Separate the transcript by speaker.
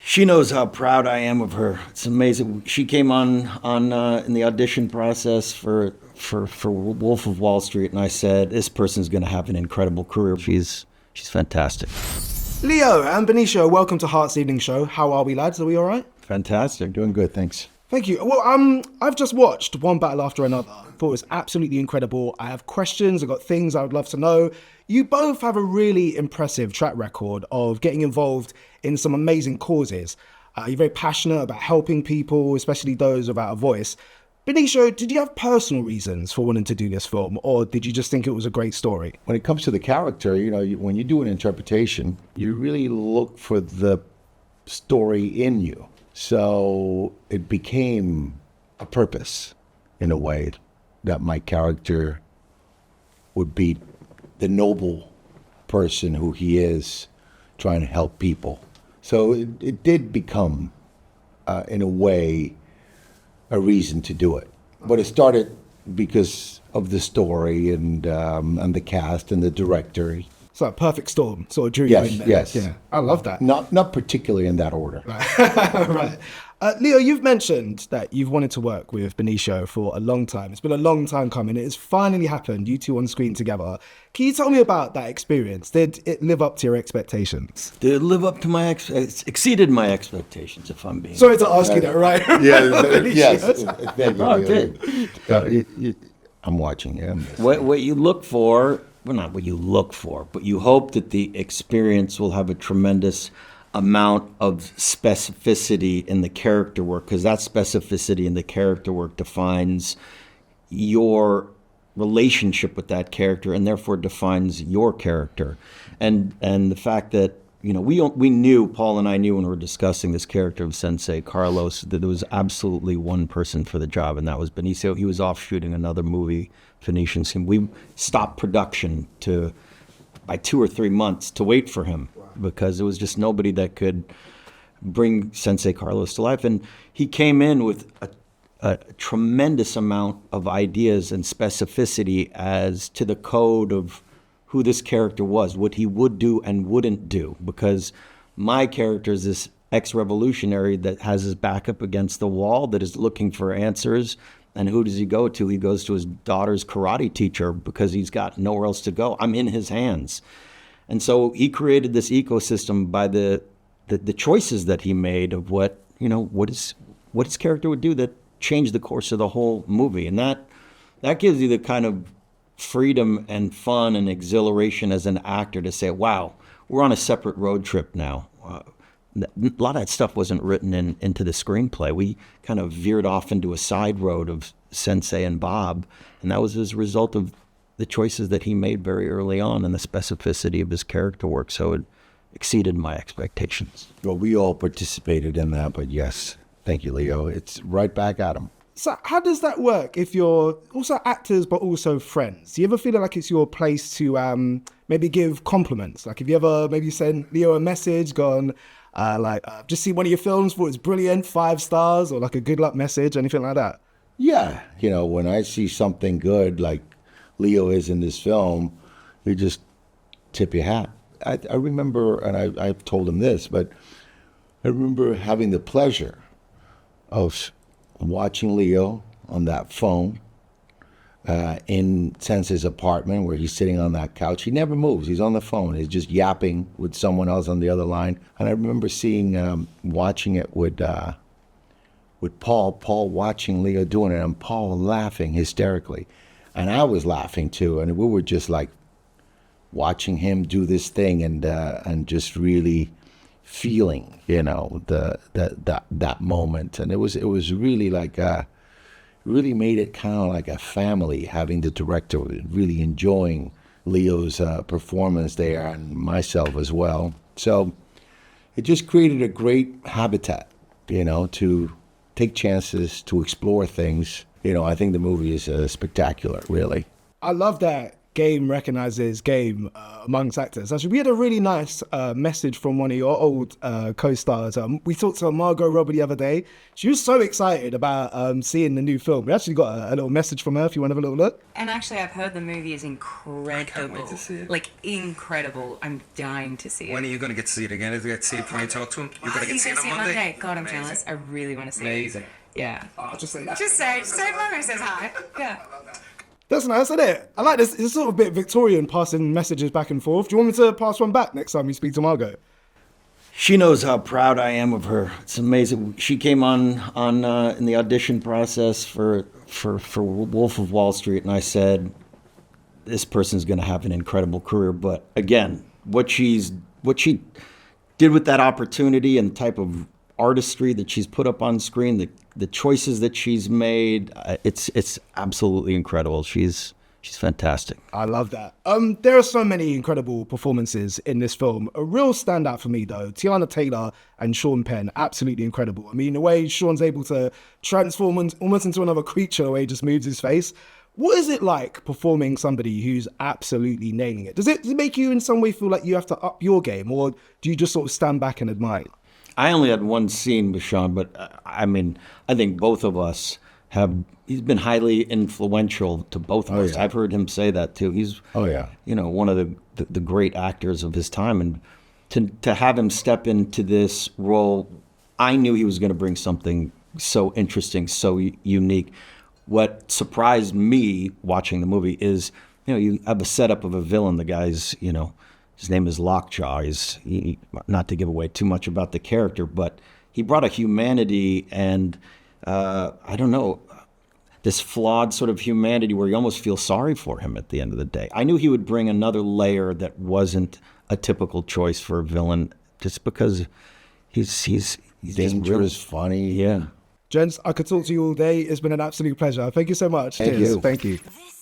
Speaker 1: She knows how proud I am of her. It's amazing. She came on in the audition process for Wolf of Wall Street, and I said, this person's going to have an incredible career. She's fantastic.
Speaker 2: Leo and Benicio, welcome to Heart's Evening Show. How are we, lads? Are we all right?
Speaker 1: Fantastic. Doing good, thanks.
Speaker 2: Thank you. Well, I've just watched One Battle After Another. Thought it was absolutely incredible. I have questions. I've got things I would love to know. You both have a really impressive track record of getting involved in some amazing causes. You're very passionate about helping people, especially those without a voice. Benicio, did you have personal reasons for wanting to do this film, or did you just think it was a great story?
Speaker 3: When it comes to the character, when you do an interpretation, you really look for the story in you. So it became a purpose, in a way, that my character would be the noble person who he is, trying to help people. So it did become, in a way, a reason to do it. But it started because of the story and the cast and the director.
Speaker 2: It's like a perfect storm, sort of drew you in there.
Speaker 3: Yes.
Speaker 2: Yeah, I love that.
Speaker 3: Not particularly in that order.
Speaker 2: Right. Leo, you've mentioned that you've wanted to work with Benicio for a long time. It's been a long time coming. It has finally happened, you two on screen together. Can you tell me about that experience? Did it live up to your expectations?
Speaker 1: Did it live up to it exceeded my expectations, if I'm being...
Speaker 2: Sorry to ask you that, right?
Speaker 3: Yes. I'm watching, yeah.
Speaker 1: What you look for, well, not what you look for, but you hope that the experience will have a tremendous amount of specificity in the character work, because that specificity in the character work defines your relationship with that character and therefore defines your character. And the fact that, we knew, Paul and I knew when we were discussing this character of Sensei Carlos, that there was absolutely one person for the job, and that was Benicio. He was off shooting another movie, Phoenicians. We stopped production by 2 or 3 months to wait for him, because there was just nobody that could bring Sensei Carlos to life. And he came in with a tremendous amount of ideas and specificity as to the code of who this character was, what he would do and wouldn't do, because my character is this ex-revolutionary that has his back up against the wall, that is looking for answers. And who does he go to? He goes to his daughter's karate teacher because he's got nowhere else to go. I'm in his hands. And so he created this ecosystem by the choices that he made of what his character would do that changed the course of the whole movie. And that gives you the kind of freedom and fun and exhilaration as an actor to say, wow, we're on a separate road trip now. A lot of that stuff wasn't written into the screenplay. We kind of veered off into a side road of Sensei and Bob, and that was as a result of the choices that he made very early on and the specificity of his character work. So it exceeded my expectations.
Speaker 3: Well, we all participated in that, but yes, thank you, Leo. It's right back at him.
Speaker 2: So how does that work if you're also actors but also friends? Do you ever feel like it's your place to maybe give compliments? Like, have you ever maybe sent Leo a message, gone, just see one of your films, thought it's brilliant, 5 stars, or like a good luck message, anything like that?
Speaker 3: Yeah, when I see something good like Leo is in this film, you just tip your hat. I remember, and I've told him this, but I remember having the pleasure of watching Leo on that phone in Sensei's apartment, where he's sitting on that couch. He never moves. He's on the phone. He's just yapping with someone else on the other line. And I remember watching it with Paul watching Leo doing it, and Paul laughing hysterically. And I was laughing too. And we were just like watching him do this thing and just really feeling, that moment. And it was really like really made it kind of like a family, having the director really enjoying Leo's performance there, and myself as well. So it just created a great habitat, to take chances, to explore things. I think the movie is spectacular, really.
Speaker 2: I love that game recognizes game amongst actors. Actually, we had a really nice message from one of your old co-stars. We talked to Margot Robbie the other day. She was so excited about seeing the new film. We actually got a little message from her if you want to have a little look.
Speaker 4: And actually, I've heard the movie is incredible.
Speaker 5: I can't wait to see it.
Speaker 4: Like, incredible. I'm dying to see it.
Speaker 5: When are you going to get to see it again? Is you get to see it when you talk to him? You're going to get to see it on Monday?
Speaker 4: God, I'm jealous. I really want to see
Speaker 5: Amazing.
Speaker 4: it. Yeah.
Speaker 5: I'll just say that.
Speaker 4: Just say Margot says hi. Yeah.
Speaker 2: That's nice, isn't it? I like this. It's sort of a bit Victorian, passing messages back and forth. Do you want me to pass one back next time you speak to Margot?
Speaker 1: She knows how proud I am of her. It's amazing. She came on in the audition process for Wolf of Wall Street, and I said, this person's going to have an incredible career. But again, what she did with that opportunity and the type of artistry that she's put up on screen, the choices that she's made, it's absolutely incredible. She's fantastic.
Speaker 2: I love that. There are so many incredible performances in this film. A real standout for me, though, Tiana Taylor and Sean Penn, absolutely incredible. I mean, the way Sean's able to transform almost into another creature, the way he just moves his face. What is it like performing somebody who's absolutely nailing it? Does it make you in some way feel like you have to up your game, or do you just sort of stand back and admire?
Speaker 1: I only had one scene with Sean, but I mean, I think both of us he's been highly influential to both of us.
Speaker 3: Yeah.
Speaker 1: I've heard him say that too. He's, one of the great actors of his time. And to have him step into this role, I knew he was going to bring something so interesting, so unique. What surprised me watching the movie is, you have a setup of a villain. The guy's, his name is Lockjaw. He, not to give away too much about the character, but he brought a humanity and, I don't know, this flawed sort of humanity where you almost feel sorry for him at the end of the day. I knew he would bring another layer that wasn't a typical choice for a villain, just because he's
Speaker 3: Dangerous, funny.
Speaker 1: Yeah.
Speaker 2: Gents, I could talk to you all day. It's been an absolute pleasure. Thank you so much.
Speaker 3: Thank
Speaker 2: Cheers.
Speaker 3: you.
Speaker 2: Thank you.
Speaker 6: This